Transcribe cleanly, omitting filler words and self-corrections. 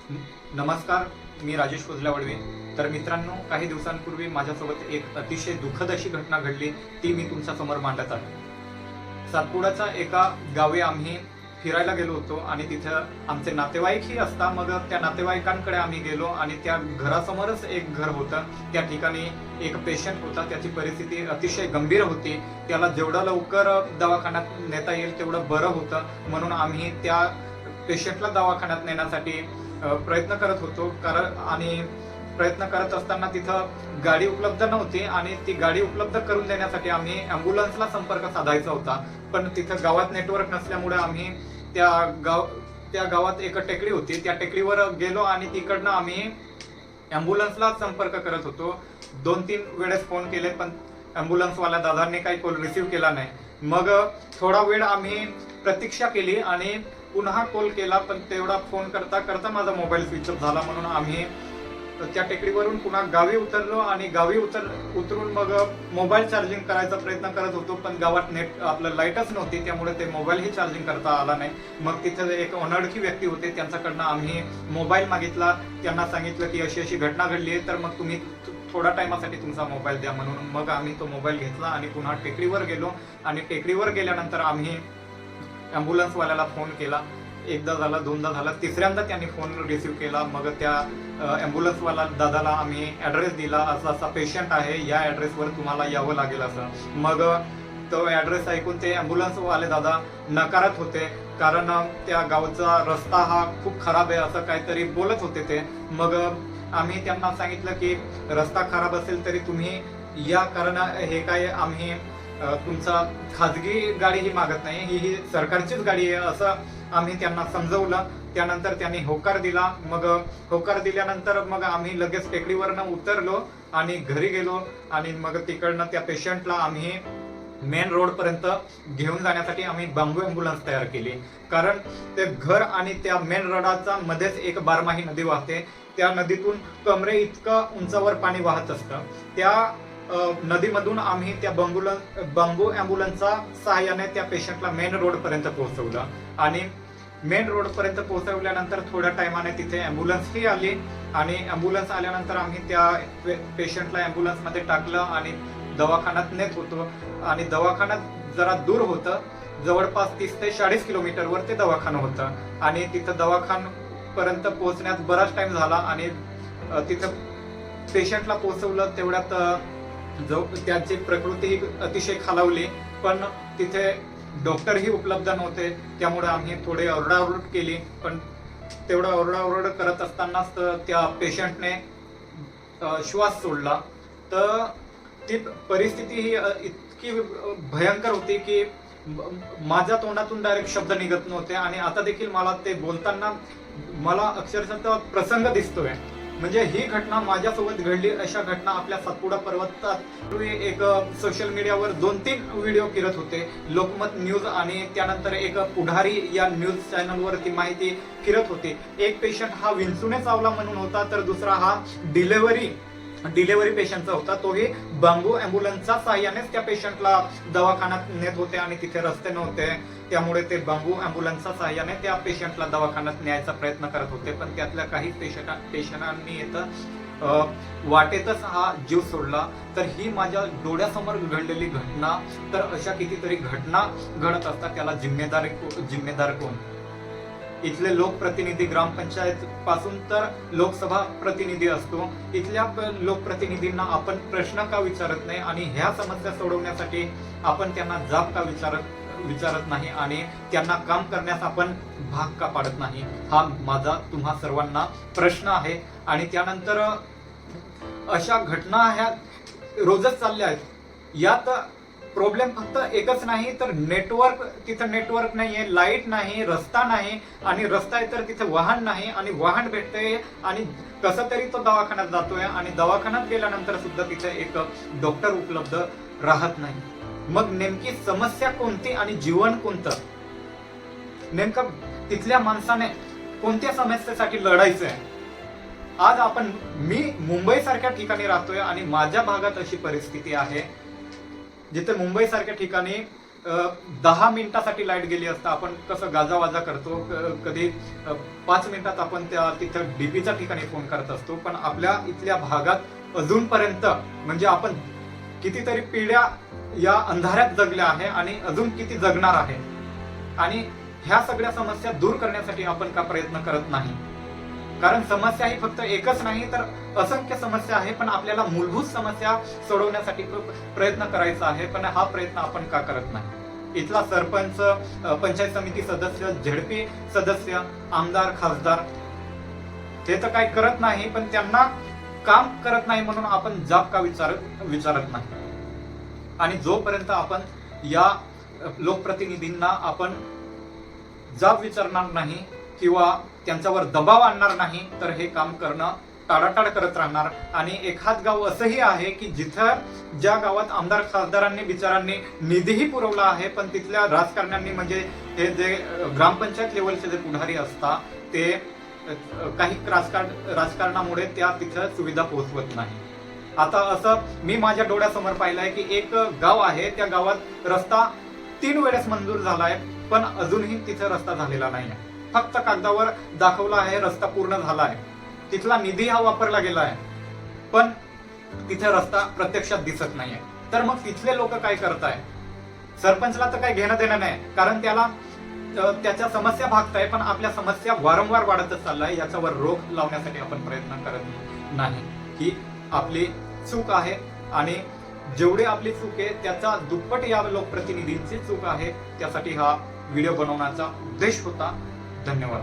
नमस्कार, मी राजेश कोजलावडवे। तर मित्रांनो, काही दिवसांपूर्वी माझ्यासोबत एक अतिशय दुःखद अशी घटना घडली, ती मी तुमच्या समोर मांडत आहे। सातपुडाच्या एका गावी आम्ही फिरायला गेलो होतो आणि तिथं आमचे नातेवाईकही असता। मग त्या नातेवाईकांकडे आम्ही गेलो आणि त्या घरासमोरच एक घर होतं। त्या ठिकाणी एक पेशंट होता, त्याची परिस्थिती अतिशय गंभीर होती। त्याला जेवढं लवकर दवाखान्यात नेता येईल तेवढं बरं होतं, म्हणून आम्ही त्या पेशंटला दवाखान्यात नेण्यासाठी प्रयत्न करत होतो। प्रयत्न करत असताना तिथं गाडी उपलब्ध नव्हती आणि ती गाडी उपलब्ध करून देण्यासाठी आम्ही ॲम्ब्युलन्सला संपर्क साधायचा होता, पण तिथं गावात नेटवर्क नसल्यामुळे आम्ही त्या गावात एक टेकडी होती, त्या टेकडीवर गेलो आणि तिकडनं आम्ही ॲम्ब्युलन्सला संपर्क करत होतो। 2-3 वेळेस फोन केले, पण ॲम्ब्युलन्सवाल्या दादांनी काही कॉल रिसीव्ह केला नाही। मग थोडा वेळ आम्ही प्रतीक्षा केली आणि पुन्हा कॉल केला, पण तेवढा फोन करता करता माझा मोबाईल स्विच ऑफ झाला। म्हणून आम्ही त्या टेकडीवरून पुन्हा गावी उतरलो आणि गावी उतरून मग मोबाईल चार्जिंग करायचा प्रयत्न करत होतो, पण गावात आपलं लाईटच नव्हती, त्यामुळे ते मोबाईलही चार्जिंग करता आला नाही। मग तिथे एक अनोळखी व्यक्ती होते, त्यांच्याकडनं आम्ही मोबाईल मागितला। त्यांना सांगितलं की अशी अशी घटना घडली आहे, तर मग तुम्ही थोडा टाइमासाठी तुमचा मोबाईल द्या म्हणून। मग आम्ही तो मोबाईल घेतला आणि पुन्हा टेकडीवर गेलो आणि टेकडीवर गेल्यानंतर आम्ही ॲम्ब्युलन्सवाल्याला फोन केला। एकदा झाला, दोनदा झाला, तिसऱ्यांदा त्यांनी फोन रिसीव्ह केला। मग त्या ॲम्ब्युलन्सवाला दादाला आम्ही ॲड्रेस दिला, असा असा पेशंट आहे, या ॲड्रेसवर तुम्हाला यावं लागेल असं। मग तो ॲड्रेस ऐकून ते ॲम्ब्युलन्सवाले दादा नकारत होते, कारण त्या गावचा रस्ता हा खूप खराब आहे असं काहीतरी बोलत होते ते। मग आम्ही त्यांना सांगितलं की रस्ता खराब असेल तरी तुम्ही या, कारण हे काय आम्ही तुमचा खाजगी गाडी ही मागत नाही, ही सरकारचीच गाडी आहे असं आम्ही त्यांना समजवलं। त्यानंतर त्यांनी होकार दिला। मग होकार दिल्यानंतर मग आम्ही लगेच टेकडीवरनं उतरलो आणि घरी गेलो आणि मग तिकडनं त्या पेशंटला आम्ही मेन रोड पर्यंत घेऊन जाण्यासाठी आम्ही बांबू ॲम्ब्युलन्स तयार केली, कारण ते घर आणि त्या मेन रोडाचा मध्येच एक बारमाही नदी वाहते। त्या नदीतून कमरे इतकं उंचावर पाणी वाहत असतं। त्या नदीमधून आम्ही त्या बांबू ॲम्ब्युलन्सच्या सहाय्याने त्या पेशंटला मेन रोड पर्यंत पोहोचवलं आणि मेन रोड पर्यंत पोहोचवल्यानंतर थोड्या टायमाने तिथे ॲम्ब्युलन्सही आली आणि ॲम्ब्युलन्स आल्यानंतर आम्ही त्या पेशंटला ॲम्ब्युलन्समध्ये टाकलं आणि दवाखान्यात नेत होतो। आणि दवाखान्यात जरा दूर होतं, जवळपास 30 ते 40 किलोमीटरवर ते दवाखाना होतं आणि तिथं दवाखान्यापर्यंत पोहोचण्यात बराच टाइम झाला आणि तिथं पेशंटला पोहोचवलं तेवढ्यात त्याची प्रकृती अतिशय खालावली, पण तिथे डॉक्टरही उपलब्ध नव्हते, त्यामुळे आम्ही थोडे ओरडाओरड केली। पण तेवढा ओरडाओरड करत असतानाच त्या पेशंटने श्वास सोडला। तर ती परिस्थिती ही इतकी भयंकर होती की माझ्या तोंडातून डायरेक्ट शब्द निघत नव्हते आणि आता देखील मला ते बोलताना मला अक्षरशः प्रसंग दिसतोय। म्हणजे ही घटना माझ्यासोबत घडली। अशा घटना आपल्या सातपुडा पर्वतात एक सोशल मीडियावर 2-3 व्हिडिओ फिरत होते, लोकमत न्यूज आणि त्यानंतर एक पुढारी या न्यूज चॅनलवर ती माहिती फिरत होती। एक पेशंट हा विंचूने चावला म्हणून होता, तर दुसरा हा डिलेव्हरी पेशंटचा होता। तोही बांबू ॲम्ब्युलन्सच्या सहाय्यानेच त्या पेशंटला दवाखान्यात नेत होते आणि तिथे रस्ते नव्हते, त्यामुळे ते बांबू ॲम्ब्युलन्सच्या सहाय्याने त्या पेशंटला दवाखान्यात न्यायचा प्रयत्न करत होते। पण त्यातल्या काही पेशंटांनी वाटेतच हा जीव सोडला। तर ही माझ्या डोळ्यासमोर घडलेली घटना। तर अशा कितीतरी घटना घडत असतात, त्याला जिम्मेदार कोण? इथले लोकप्रतिनिधी, ग्रामपंचायत पासून तर लोकसभा प्रतिनिधी असतो, इथल्या लोकप्रतिनिधींना आपण प्रश्न का विचारत नाही आणि ह्या समस्या सोडवण्यासाठी आपण त्यांना जाब का विचारत नाही आणि त्यांना काम करण्यास आपण भाग का पाडत नाही? हा माझा तुम्हा सर्वांना प्रश्न आहे। आणि त्यानंतर अशा घटना ह्या रोजच चालल्या आहेत। यात प्रॉब्लेम फक्त एकच नाही, तर तिथं नेटवर्क नाहीये, लाईट नाही, रस्ता नाही, आणि रस्ता आहे तर तिथे वाहन नाही आणि वाहन भेटतंय आणि कसं तरी तो दवाखान्यात जातोय आणि दवाखान्यात गेल्यानंतर सुद्धा तिथे एक डॉक्टर उपलब्ध राहत नाही। मग नेमकी समस्या कोणती आणि जीवन कोणतं? नेमकं तिथल्या माणसाने कोणत्या समस्येसाठी लढायचंय? आज मी मुंबई सारख्या ठिकाणी राहतोय आणि माझ्या भागात अशी परिस्थिती आहे जिथे मुंबई सारख्या ठिकाणी 10 मिनिटासाठी लाईट गेली असता आपण कसं गाजावाजा करतो, कधी 5 मिनिटात आपण तिथं डीपीच्या ठिकाणी फोन करत असतो, पण आपल्या इथल्या भागात अजूनपर्यंत म्हणजे आपण कितीतरी पिढ्या या अंधारात जगल्या आहे आणि अजून किती जगणार आहे, आणि ह्या सगळ्या समस्या दूर करण्यासाठी आपण का प्रयत्न करत नाही? कारण समस्या ही फक्त एकच नाही तर असंख्य समस्या आहे, पण आपल्याला मूलभूत समस्या सोडवण्यासाठी प्रयत्न करायचा आहे, पण हा प्रयत्न आपण का करत नाही? इथला सरपंच, पंचायत समिती सदस्य, झेडपी सदस्य, आमदार, खासदार ते तर काही करत नाही, पण त्यांना काम करत नाही म्हणून आपण जाब का विचारत नाही? आणि जोपर्यंत आपण या लोकप्रतिनिधींना आपण जाब विचारणार नाही किंवा त्यांच्यावर दबाव आणणार नाही तर हे काम करणं टाळाटाळ करत राहणार. आणि एखाद गाव असंही आहे की जिथं ज्या गावात आमदार खासदारांनी बिचारांनी निधीही पुरवला आहे, पण तिथल्या राजकारण्यांनी म्हणजे हे जे ग्रामपंचायत लेवलचे जे पुढारी असतात ते काही राजकारणामुळे त्या तिथं सुविधा पोहोचवत नाही. आता असं मी माझ्या डोळ्यासमोर पाहिलंय की एक गाव आहे, त्या गावात रस्ता 3 वेळेस मंजूर झालाय, पण अजूनही तिथे रस्ता झालेला नाही. फक्त कागदावर दाखवला आहे रस्ता पूर्ण झाला आहे, तिथला निधी हा वापरला गेला आहे, पण तिथे रस्ता प्रत्यक्षात दिसत नाहीये. तर मग तिथले लोक काय करताय? सरपंचला तर काही घेणं देणं नाही, कारण त्याला त्याच्या समस्या भागताय, पण आपल्या समस्या वारंवार वाढतच चाललाय. याच्यावर रोख लावण्यासाठी आपण प्रयत्न करत नाही. ही आपली चूक आहे आणि जेवढी आपली चूक आहे त्याचा दुप्पट या लोकप्रतिनिधींची चूक आहे. त्यासाठी हा व्हिडिओ बनवण्याचा उद्देश होता. धन्यवाद.